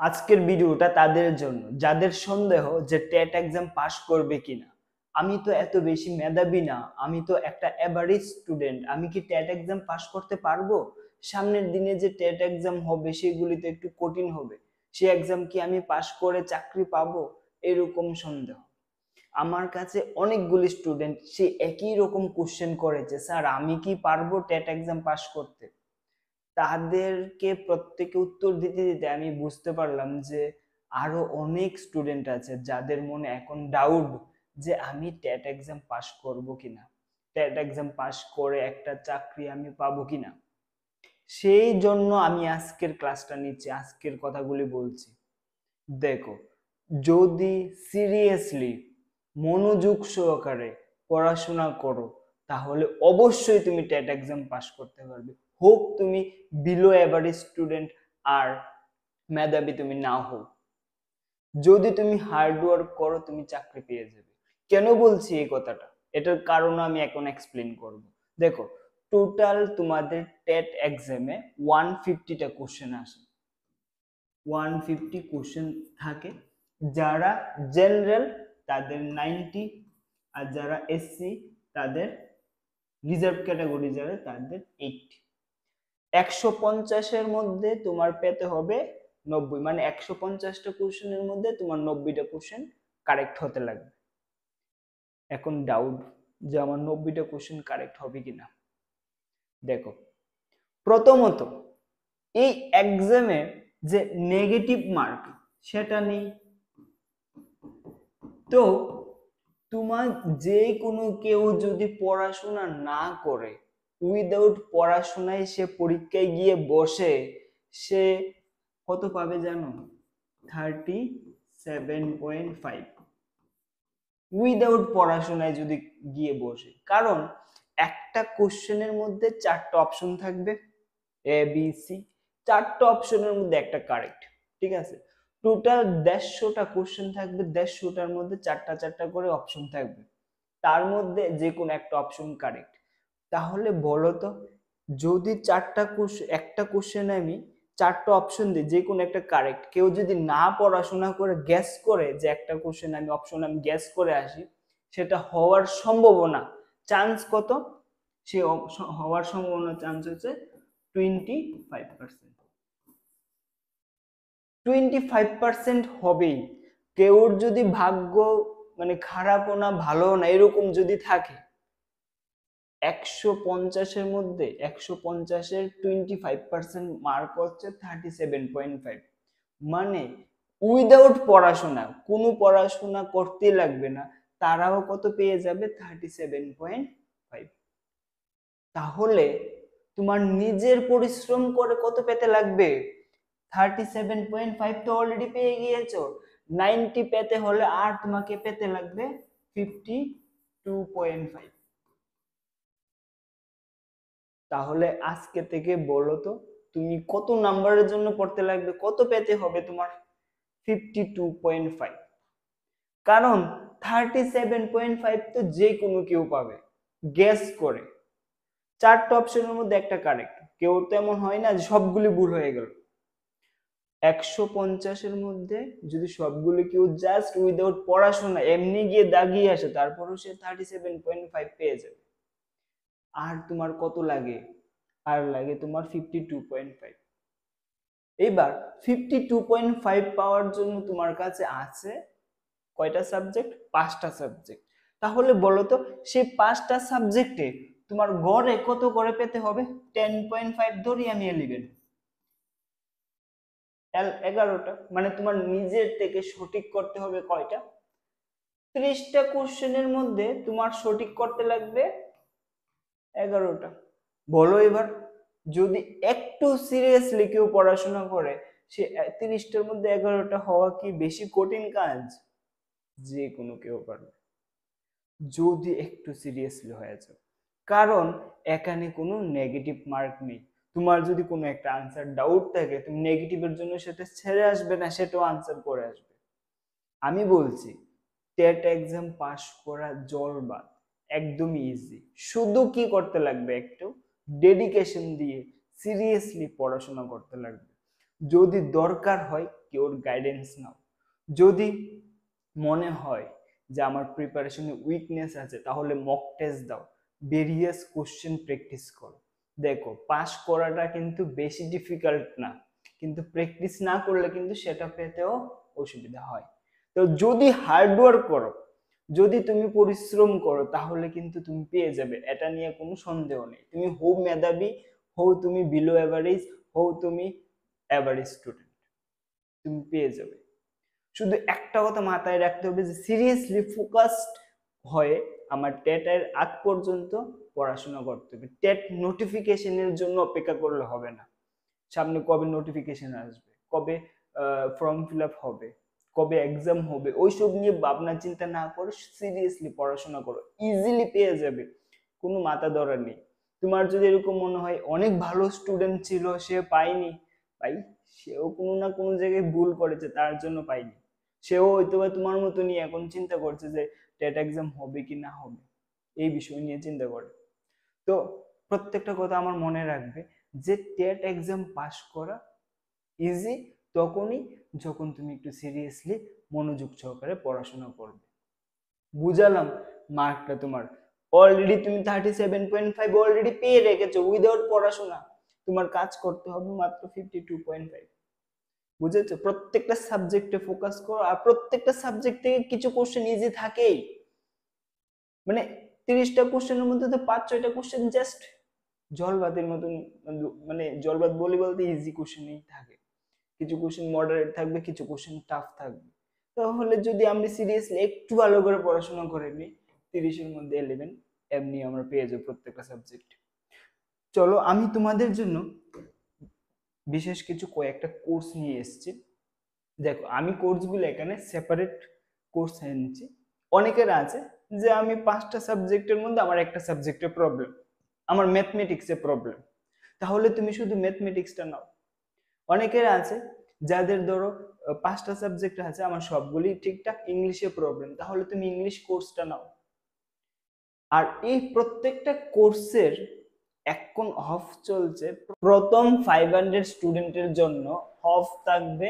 আজকের ভিডিওটা তাদের জন্য যাদের সন্দেহ যে টেট এক্সাম পাস করবে কিনা। আমি তো এত বেশি মেধাবী না, আমি তো একটা এভারেজ স্টুডেন্ট, আমি কি টেট এক্সাম পাস করতে পারবো? সামনের দিনে যে টেট এক্সাম হবে সেগুলি তো একটু কঠিন হবে, সেই এক্সাম কি আমি পাস করে চাকরি পাবো? এরকম সন্দেহ। আমার কাছে অনেকগুলি স্টুডেন্ট সে একই রকম কোশ্চেন করেছে, স্যার আমি কি পারবো টেট এক্সাম পাস করতে? তাদেরকে প্রত্যেকে উত্তর দিতে দিতে আমি বুঝতে পারলাম যে আরো অনেক স্টুডেন্ট আছে যাদের মনে এখন ডাউট যে আমি টেট এক্সাম পাস করব কিনা, টেট এক্সাম পাস করে একটা চাকরি আমি পাবো কিনা। সেই জন্য আমি আজকের ক্লাসটা নিচ্ছি, আজকের কথাগুলি বলছি। দেখো, যদি সিরিয়াসলি মনোযোগ সহকারে পড়াশোনা করো তাহলে অবশ্যই তুমি টেট এক্সাম পাস করতে পারবে, হোক তুমি বিলো এভারেজ স্টুডেন্ট আর মেধাবী তুমি না হোক। যদি তুমি হার্ড ওয়ার্ক করো তুমি চাকরি পেয়ে যাবে। কেন বলছি এই কথাটা, এটার কারণ আমি এখন এক্সপ্লেন করব। দেখো, টোটাল তোমাদের টেট এক্সামে 150টা কোশ্চেন আসে, 150 কোশ্চেন থাকে। যারা জেনারেল তাদের 90, আর যারা এসসি তাদের রিজার্ভ ক্যাটাগরি যারা তাদের 80। 150-এর মধ্যে তোমার পেতে হবে 90, মানে 150টা কোশ্চেনের মধ্যে তোমার 90টা কোশ্চেন কারেক্ট হতে লাগবে। এখন ডাউট যে আমার 90টা কোশ্চেন কারেক্ট হবে কিনা। দেখো, প্রথমত এই এক্সামে যে নেগেটিভ মার্ক সেটা নেই। তো তোমার যে কোনো কেউ যদি পড়াশোনা না করে, উইদাউট পড়াশোনায় সে পরীক্ষায় গিয়ে বসে, সে কত পাবে জানো? 37.5, উইদাউট পড়াশোনায় যদি গিয়ে বসে। কারণ একটা কোশ্চেনের মধ্যে 4টা অপশন থাকবে, এ বি সি, 4টা অপশনের মধ্যে একটা কারেক্ট, ঠিক আছে? টোটাল 150টা কোশ্চেন থাকবে, 150টার মধ্যে 4টা করে অপশন থাকবে, তার মধ্যে যে কোনো একটা অপশন কারেক্ট। তাহলে বলো তো, যদি একটা কোশ্চেন আমি 4টা অপশন দিই, যে কোনো একটা কারেক্ট, কেউ যদি না পড়াশোনা করে গ্যাস করে যে একটা কোশ্চেন আমি অপশন আমি গ্যাস করে আসি, সেটা হওয়ার সম্ভাবনা চান্স কত? সে হওয়ার সম্ভাবনা চান্স হচ্ছে 25%। 25% হবেই। কেউর যদি ভাগ্য মানে খারাপও না ভালোও না এরকম যদি থাকে, 150-এর মধ্যে 150-এর 25% মার্ক হচ্ছে 37.5। মানে উইদাউট পড়াশোনা, কোনো পড়াশোনা করতে লাগবে না, তারাও কত পেয়ে যাবে? 37.5। তাহলে তোমার নিজের পরিশ্রম করে কত পেতে লাগবে? 37.5 তো অলরেডি পেয়ে গিয়েছো, 90 পেতে হলে আর তোমাকে পেতে লাগবে 52.5। তাহলে আজকে থেকে বলো তো, তুমি কত নাম্বারের জন্য পড়তে লাগবে, কত পেতে হবে তোমার? 52.5। কারণ 37.5 তো যে কোনো কেউ পাবে গেস করে। 4টা অপশনের মধ্যে একটা কারেক্ট, কেউ তো এমন হয় না যে সবগুলি ভুল হয়ে গেল। 150-এর মধ্যে যদি সবগুলো কেউ জাস্ট উইদাউট পড়াশোনা এমনি গিয়ে দাগিয়ে আসে, তারপরও সে 37.5 পেয়ে যাবে। আর তোমার কত লাগে? আর লাগে তোমার 52.5। এবার 52.5 পাওয়ার জন্য তোমার কাছে আছে কয়টা সাবজেক্ট? 5টা সাবজেক্ট। তাহলে বলো তো, সেই 5টা সাবজেক্টে তোমার গড়ে কত করে পেতে হবে? 10.5 ধরি আমি, 11টা। মানে তোমার নিজের থেকে সঠিক করতে হবে কয়টা? 30টা কোশ্চেনের মধ্যে তোমার সঠিক করতে লাগবে 11টা। বলো এবার, যদি একটু সিরিয়াসলি কেউ পড়াশোনা করে, সে 30টার মধ্যে 11টা হওয়া কি বেশি কঠিন কাজ? যে কোনো কেউ পারবে যদি একটু সিরিয়াসলি হয়ে যাও। কারণ এখানে কোনো নেগেটিভ মার্ক নেই। তোমার যদি কোনো একটা আনসার ডাউট থাকে, তুমি নেগেটিভের জন্য সেটা ছেড়ে আসবে না, সেটাও আনসার করে আসবে। আমি বলছি, টেট এক্সাম পাস করা জলবাদ, একদমই ইজি। শুধু কি করতে লাগবে? একটু ডেডিকেশন দিয়ে সিরিয়াসলি পড়াশোনা করতে লাগবে। যদি দরকার হয় কেউর গাইডেন্স নাও। যদি মনে হয় যে আমার প্রিপারেশনে উইকনেস আছে, তাহলে মক টেস্ট দাও, ভেরিয়াস কোশ্চেন প্র্যাকটিস করো। দেখো, পাস করাটা কিন্তু বেশি ডিফিকাল্ট না, কিন্তু প্র্যাকটিস না করলে কিন্তু সেটা পেতেও অসুবিধা হয়। তো যদি হার্ডওয়ার্ক করো, যদি তুমি পরিশ্রম করো, তাহলে কিন্তু তুমি পেয়ে যাবে, এটা নিয়ে কোনো সন্দেহ নেই। তুমি হও মেধাবী, হও তুমি বিলো অ্যাভারেজ, হও তুমি অ্যাভারেজ স্টুডেন্ট, তুমি পেয়ে যাবে। শুধু একটা কথা মাথায় রাখতে হবে যে সিরিয়াসলি ফোকাসড হয়ে আমার টেটের আগ পর্যন্ত পড়াশোনা করতে হবে। টেট নোটিফিকেশনের জন্য অপেক্ষা করলে হবে না। সামনে কবে নোটিফিকেশন আসবে, কবে ফর্ম ফিল আপ হবে, কবে এক্সাম হবে, ওইসব নিয়ে ভাবনা চিন্তা না করে সিরিয়াসলি পড়াশোনা করো, ইজিলি পেয়ে যাবে, কোনো মাথা ধরা নেই। তোমার যদি এরকম মনে হয় অনেক ভালো স্টুডেন্ট ছিল সে পায়নি, ভাই সেও কোনো না কোনো জায়গায় ভুল করেছে, তার জন্য পায়নি। সেও হয়তো বা তোমার মতনই এখন চিন্তা করছে যে টেট এক্সাম হবে কি না হবে, এই বিষয় নিয়ে চিন্তা করে। তো প্রত্যেকটা কথা আমার মনে রাখবে যে টেট এক্সাম পাস করা ইজি তখনই যখন তুমি একটু সিরিয়াসলি মনোযোগ সহকারে পড়াশোনা করবে। বুঝালাম মার্কটা তোমার অলরেডি তুমি 37.5 অলরেডি পেয়ে রেখেছো উইদাউট পড়াশোনা। তোমার কাজ করতে হবে মাত্র 52.5। বুঝেছো? প্রত্যেকটা সাবজেক্টে ফোকাস করো, আর প্রত্যেকটা সাবজেক্ট থেকে কিছু কোশ্চেন ইজি থাকেই। মানে 30টা কোশ্চেনের মধ্যে তো 5-6টা কোশ্চেন জাস্ট জলবাদের মতন, মানে জলবাদ বলি বলতে ইজি কোশ্চেনই থাকে। কিছু কোশ্চেন মডারেট থাকবে, কিছু কোশ্চেন টাফ থাকবে। তাহলে যদি আমি সিরিয়াসলি একটু ভালো করে পড়াশোনা করে নিই, 30-এর মধ্যে 11 এমনি আমরা পেয়ে যাবো প্রত্যেকটা সাবজেক্ট। চলো, আমি তোমাদের জন্য বিশেষ কিছু কয়েকটা কোর্স নিয়ে এসেছি। দেখো, আমি কোর্সগুলো এখানে সেপারেট কোর্স এনেছি। অনেকের আছে যে আমি 5টা সাবজেক্টের মধ্যে আমার একটা সাবজেক্টে প্রবলেম, আমার ম্যাথমেটিক্সে প্রবলেম, তাহলে তুমি শুধু ম্যাথমেটিক্সটা নাও। অনেকের আছে যাদের ধরো 5টা সাবজেক্ট আছে, আমার সবগুলি ঠিকঠাক, ইংলিশে প্রবলেম, তাহলে তুমি ইংলিশ কোর্সটা নাও। আর এই প্রত্যেকটা কোর্সের এখন অফ চলছে। প্রথম 500 স্টুডেন্টের জন্য অফ থাকবে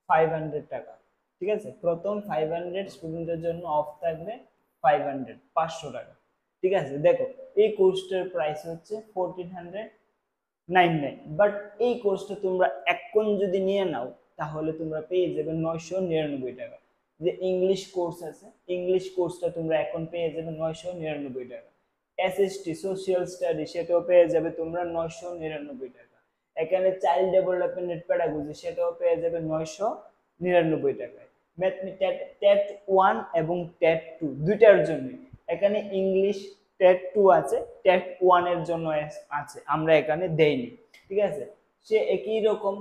500 টাকা। ঠিক আছে, প্রথম 500 স্টুডেন্টের জন্য অফ থাকবে 500 টাকা। ঠিক আছে, দেখো এই কোর্সটার প্রাইস হচ্ছে 1499, বাট এই কোর্সটা তোমরা এখন যদি নিয়ে নাও তাহলে তোমরা পেয়ে যাবে 999 টাকা। যে ইংলিশ কোর্স আছে, ইংলিশ কোর্সটা তোমরা এখন পেয়ে যাবে 999 টাকা। এসএসটি সোশ্যাল স্টাডি সেটাও পেয়ে যাবে তোমরা 999 টাকা। এখানে চাইল্ড ডেভেলপমেন্ট প্যাডাগজি সেটাও পেয়ে যাবে 999 টাকায়। টেট 1 এবং টেট 2 দুইটার জন্য এখানে ইংলিশ টেট 2 আছে, টেট 1 এর জন্য আছে, আমরা এখানে দেইনি। ঠিক আছে, সে একই রকম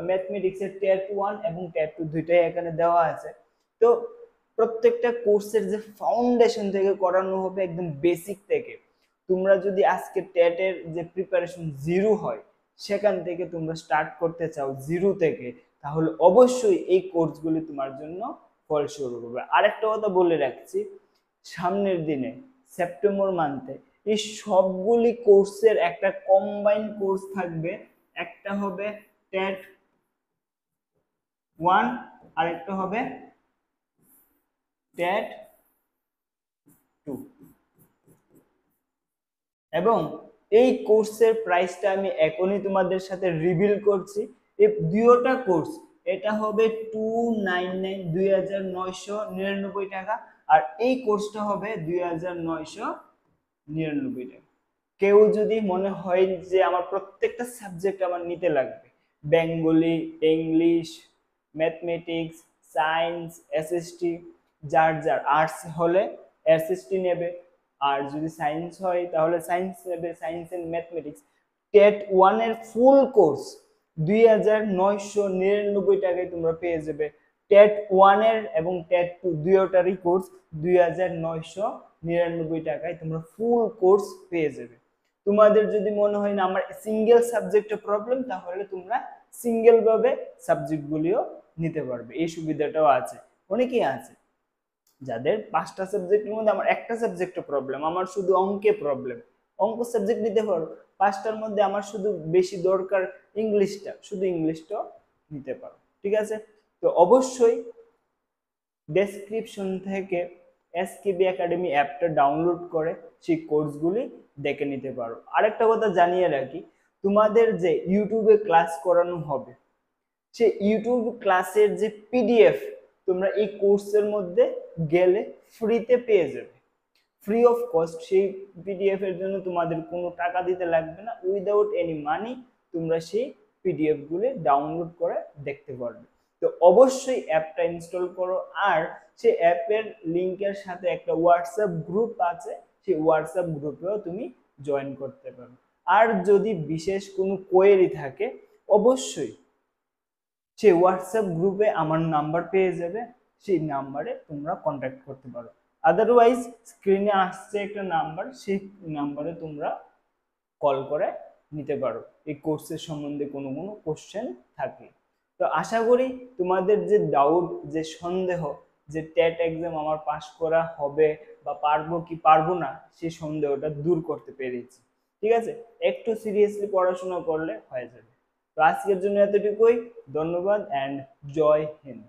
ম্যাথমেটিক্সের টেট 1 এবং টেট 2 দুইটাই এখানে দেওয়া আছে। তো প্রত্যেকটা কোর্সের যে ফাউন্ডেশন থেকে করানো হবে একদম বেসিক থেকে। তোমরা যদি আজকে টেটের যে প্রিপারেশন জিরো হয়, সেখান থেকে তোমরা স্টার্ট করতে চাও জিরো থেকে, তাহলে অবশ্যই এই কোর্সগুলি তোমার জন্য ফলস্বরূপ হবে। আরেকটা কথা বলে রাখছি, সামনের দিনে সেপ্টেম্বর মান্থে এই সবগুলি কোর্সের একটা কম্বাইন কোর্স থাকবে। একটা হবে টেট 1, আর একটা হবে টেট 2। এবং এই কোর্সের প্রাইসটা আমি এখনই তোমাদের সাথে রিভিল করছি। এই দুইটা কোর্স, এটা হবে 2999 টাকা, আর এই কোর্সটা হবে 2999 টাকা। কেউ যদি মনে হয় যে আমার প্রত্যেকটা সাবজেক্ট আমার নিতে লাগবে, Bengali, English, mathematics, science, SST, যার যার আর্টস হলে এসএসটি নেবে, আর যদি সায়েন্স হয় তাহলে সায়েন্স নেবে, সায়েন্স এন্ড ম্যাথমেটিক্স। টেট 1 এর ফুল কোর্স 2999 টাকায় তোমরা পেয়ে যাবে। টেট 1 এর এবং টেট 2 দুইটারই কোর্স 2999 টাকায় তোমরা ফুল কোর্স পেয়ে যাবে। তোমাদের যদি মনে হয় না আমার সিঙ্গেল সাবজেক্টে প্রবলেম, তাহলে তোমরা সিঙ্গেল ভাবে সাবজেক্টগুলিও নিতে পারবে, এই সুবিধাটাও আছে। অনেকেই আছে যাদের 5টা সাবজেক্টের মধ্যে আমার একটা সাবজেক্টে প্রবলেম, আমার শুধু অঙ্কে প্রবলেম, অঙ্ক সাবজেক্ট নিতে পারো, 5টার মধ্যে আমার শুধু বেশি দরকার ইংলিশটা, শুধু ইংলিশটা নিতে পারো। ঠিক আছে, তো অবশ্যই ডেসক্রিপশন থেকে এসকেবি একাডেমি অ্যাপটা ডাউনলোড করে সেই কোর্সগুলি দেখে নিতে পারো। আরেকটা কথা জানিয়ে রাখি, তোমাদের যে ইউটিউবে ক্লাস করানো হবে সেই ইউটিউব ক্লাসের যে পিডিএফ তোমরা এই কোর্সের মধ্যে গেলে ফ্রিতে পেয়ে যাবে, ফ্রি অফ কস্ট। সেই পিডিএফ এর জন্য তোমাদের কোনো টাকা দিতে লাগবে না, উইদাউট এনি মানি তোমরা সেই পিডিএফ গুলি ডাউনলোড করে দেখতে পারবে। তো অবশ্যই অ্যাপটা ইনস্টল করো, আর সেই অ্যাপের লিংকের সাথে একটা হোয়াটসঅ্যাপ গ্রুপ আছে, সেই হোয়াটসঅ্যাপ গ্রুপেও তুমি জয়েন করতে পারো। আর যদি বিশেষ কোনো কোয়েরি থাকে অবশ্যই সেই হোয়াটসঅ্যাপ গ্রুপে আমার নাম্বার পেয়ে যাবে, সেই নাম্বারে তোমরা কন্ট্যাক্ট করতে পারো। আদারওয়াইজ স্ক্রিনে আসছে একটা নাম্বার, সেই নাম্বারে তোমরা কল করে নিতে পারো এই কোর্সের সম্বন্ধে কোনো কোশ্চেন থাকলে। তো আশা করি তোমাদের যে ডাউট, যে সন্দেহ যে টেট এক্সাম আমার পাস করা হবে বা পারবো কি পারবো না, সেই সন্দেহটা দূর করতে পেরেছি। ঠিক আছে, একটু সিরিয়াসলি পড়াশোনা করলে হয়ে যাবে। তো আজকের জন্য এতটুকুই, ধন্যবাদ অ্যান্ড জয় হিন্দ।